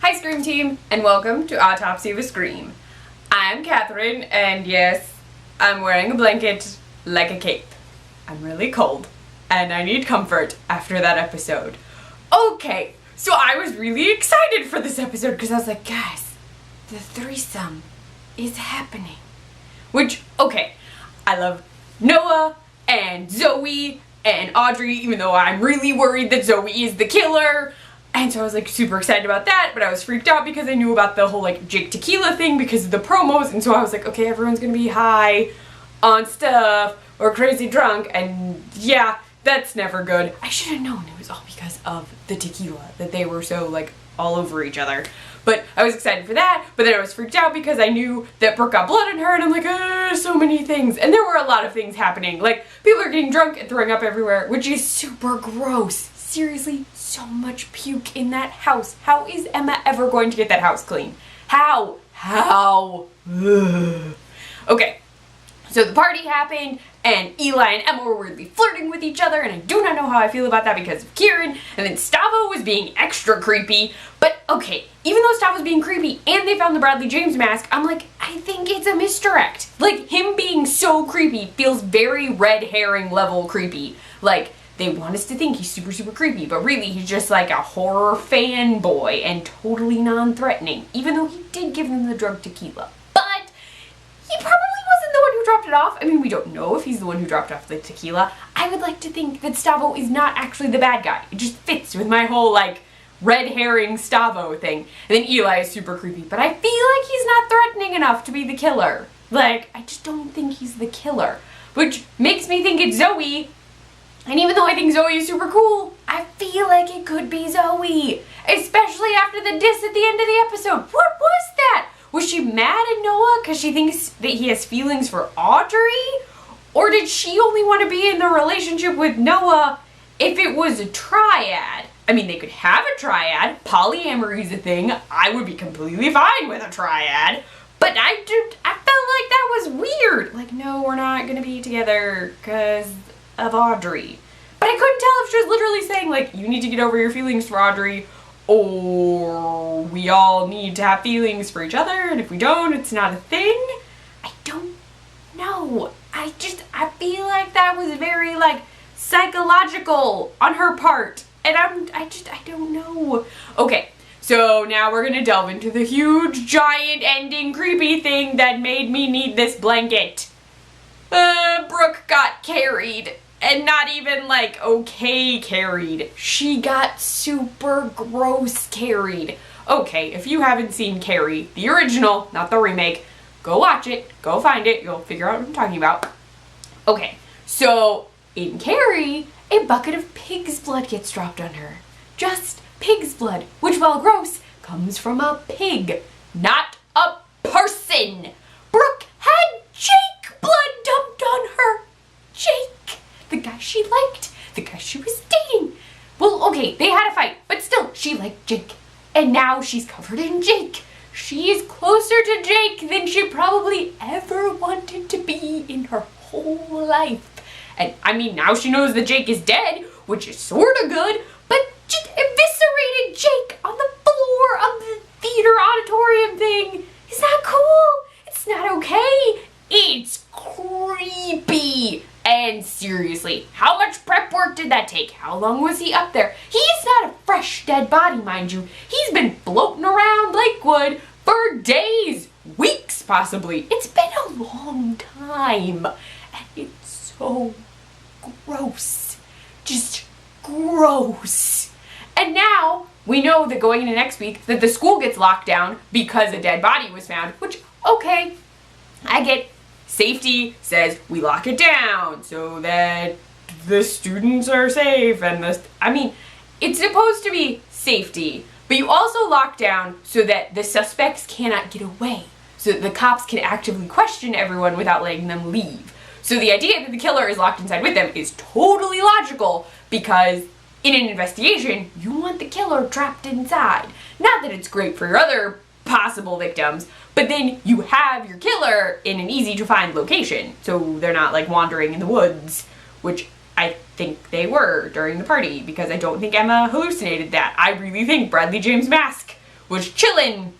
Hi Scream Team, and welcome to Autopsy of a Scream. I'm Catherine, and yes, I'm wearing a blanket like a cape. I'm really cold, and I need comfort after that episode. Okay, so I was really excited for this episode because I was like, guys, the threesome is happening. Which, okay, I love Noah and Zoe and Audrey, even though I'm really worried that Zoe is the killer. And so I was like super excited about that, but I was freaked out because I knew about the whole like Jake Tequila thing because of the promos, and so I was like, okay, everyone's gonna be high on stuff or crazy drunk, and yeah, that's never good. I should have known it was all because of the tequila, that they were so like all over each other. But I was excited for that, but then I was freaked out because I knew that Brooke got blood on her, and I'm like, so many things. And there were a lot of things happening. Like, people are getting drunk and throwing up everywhere, which is super gross. Seriously, so much puke in that house. How is Emma ever going to get that house clean? How? Ugh. Okay, so the party happened, and Eli and Emma were weirdly flirting with each other, and I do not know how I feel about that because of Kieran, and then Stavo was being extra creepy. But okay, even though Stavo was being creepy and they found the Bradley James mask, I'm like, I think it's a misdirect. Like, him being so creepy feels very red herring level creepy. Like, they want us to think he's super, super creepy, but really he's just like a horror fanboy and totally non-threatening, even though he did give them the drug tequila. But he probably wasn't the one who dropped it off. I mean, we don't know if he's the one who dropped off the tequila. I would like to think that Stavo is not actually the bad guy. It just fits with my whole, like, red herring Stavo thing. And then Eli is super creepy, but I feel like he's not threatening enough to be the killer. Like, I just don't think he's the killer, which makes me think it's Zoe. And even though I think Zoe is super cool, I feel like it could be Zoe. Especially after the diss at the end of the episode. What was that? Was she mad at Noah because she thinks that he has feelings for Audrey? Or did she only want to be in the relationship with Noah if it was a triad? I mean, they could have a triad. Polyamory is a thing. I would be completely fine with a triad. But I felt like that was weird. Like, no, we're not going to be together because of Audrey. But I couldn't tell if she was literally saying, like, you need to get over your feelings for Audrey, or we all need to have feelings for each other, and if we don't, it's not a thing. I don't know. I feel like that was very, like, psychological on her part, and I don't know. Okay, so now we're gonna delve into the huge, giant, ending, creepy thing that made me need this blanket. Brooke got carried. And not even, like, okay carried. She got super gross carried. Okay, if you haven't seen Carrie, the original, not the remake, go watch it, go find it, you'll figure out what I'm talking about. Okay, so in Carrie, a bucket of pig's blood gets dropped on her. Just pig's blood, which, while gross, comes from a pig, not a person. Brooke had Jake blood dumped on her. Jake. The guy she liked, the guy she was dating. Well, okay, they had a fight, but still, she liked Jake. And now she's covered in Jake. She is closer to Jake than she probably ever wanted to be in her whole life. And I mean, now she knows that Jake is dead, which is sort of good, but just eviscerated Jake on the floor of the theater auditorium thing. Is that cool? It's not okay. It's creepy. And seriously, how much prep work did that take? How long was he up there? He's not a fresh dead body, mind you. He's been floating around Lakewood for days, weeks possibly. It's been a long time. And it's so gross. Just gross. And now we know that going into next week that the school gets locked down because a dead body was found, which, okay, I get. Safety says we lock it down so that the students are safe, and I mean, it's supposed to be safety, but you also lock down so that the suspects cannot get away, so that the cops can actively question everyone without letting them leave. So the idea that the killer is locked inside with them is totally logical, because in an investigation, you want the killer trapped inside. Not that it's great for your other possible victims, but then you have your killer in an easy to find location, so they're not like wandering in the woods, which I think they were during the party, because I don't think Emma hallucinated that. I really think Bradley James' mask was chilling.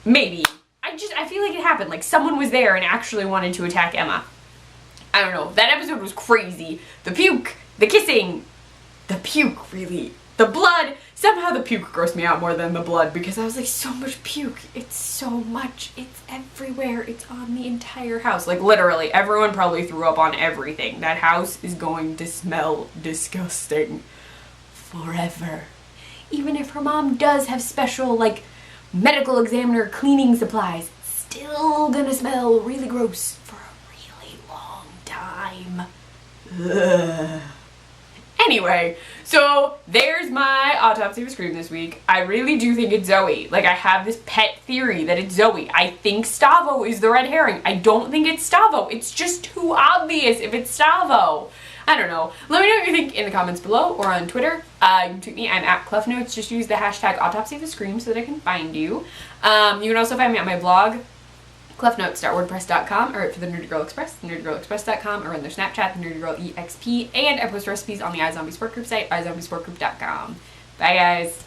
Maybe. I feel like it happened. Like someone was there and actually wanted to attack Emma. I don't know. That episode was crazy. The puke, the kissing, the puke, really. The blood. Somehow the puke grossed me out more than the blood because I was like, so much puke. It's so much. It's everywhere. It's on the entire house. Like literally, everyone probably threw up on everything. That house is going to smell disgusting forever. Even if her mom does have special, like, medical examiner cleaning supplies, still gonna smell really gross for a really long time. Ugh. Anyway, so there's my autopsy of Scream this week. I really do think it's Zoe. Like, I have this pet theory that it's Zoe. I think Stavo is the red herring. I don't think it's Stavo. It's just too obvious if it's Stavo. I don't know. Let me know what you think in the comments below or on Twitter. You can tweet me. I'm at ClefNotes. Just use the hashtag Autopsy of the Scream so that I can find you. You can also find me at my blog, clefnotes.wordpress.com, or for the Nerdy Girl Express, nerdygirlexpress.com, or on their Snapchat, the Nerdy Girl EXP, and I post recipes on the iZombie Sport Group site, iZombiesportgroup.com. Bye, guys.